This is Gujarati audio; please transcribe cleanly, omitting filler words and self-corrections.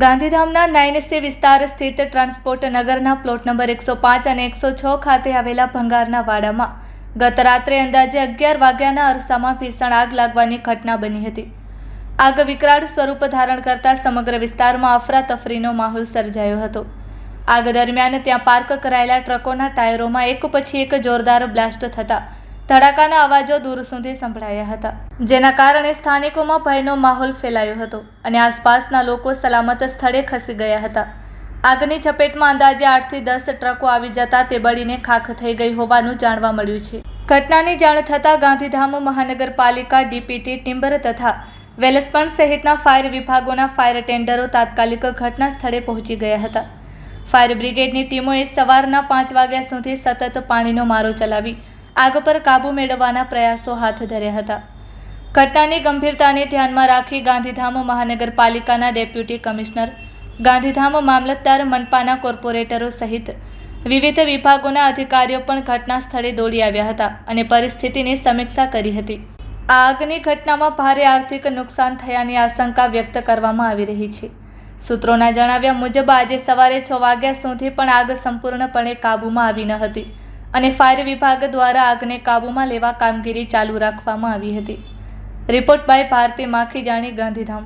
ગાંધીધામના 9C વિસ્તાર સ્થિત ટ્રાન્સપોર્ટ નગરના પ્લોટ નંબર 105 અને 106 ખાતે આવેલા ભંગારના વાડામાં ગત રાત્રે અંદાજે 11 વાગ્યાના અરસામાં ભીષણ આગ લાગવાની ઘટના બની હતી। આગ વિકરાળ સ્વરૂપ ધારણ કરતા સમગ્ર વિસ્તારમાં અફરાતફરીનો માહોલ સર્જાયો હતો। આગ દરમિયાન ત્યાં પાર્ક કરાયેલા ટ્રકોના ટાયરોમાં એક પછી એક જોરદાર બ્લાસ્ટ થતા ધડાકાના અવાજો દૂર સુધી સંભળાયા હતા, જેના કારણે સ્થાનિકોમાં ભયનો માહોલ ફેલાયો હતો અને આસપાસના લોકો સલામત સ્થળે ખસી ગયા હતા। આગની ચપેટમાં અંદાજે 8 થી 10 ટ્રકો આવી જતા તે બળીને ખાખ થઈ ગઈ હોવાનું જાણવા મળ્યું છે। ઘટનાની જાણ થતાં ગાંધીધામ મહાનગરપાલિકા, ડીપીટી, ટિમ્બર તથા વેલસ્પન સહિતના ફાયર વિભાગોના ફાયર ટેન્ડરો તાત્કાલિક ઘટના સ્થળે પહોંચી ગયા હતા। ફાયર બ્રિગેડની ટીમોએ સવારના 5 વાગ્યા સુધી સતત પાણીનો મારો ચલાવી આગ પર કાબૂ મેળવવાના પ્રયાસો હાથ ધર્યા હતા। ઘટનાની ગંભીરતાને ધ્યાનમાં રાખી ગાંધીધામ મહાનગરપાલિકાના ડેપ્યુટી કમિશનર, ગાંધીધામ મામલતદાર, મનપાના કોર્પોરેટરો સહિત વિવિધ વિભાગોના અધિકારીઓ પણ ઘટના સ્થળે દોડી આવ્યા હતા અને પરિસ્થિતિની સમીક્ષા કરી હતી। આ આગની ઘટનામાં ભારે આર્થિક નુકસાન થયાની આશંકા વ્યક્ત કરવામાં આવી રહી છે। સૂત્રોના જણાવ્યા મુજબ આજે સવારે 6 વાગ્યા સુધી પણ આગ સંપૂર્ણપણે કાબૂમાં આવી ન હતી અને ફાયર વિભાગ દ્વારા આગને કાબૂમાં લેવા કામગીરી ચાલુ રાખવામાં આવી હતી। Report by Bharti Makhijani, Gandhidham.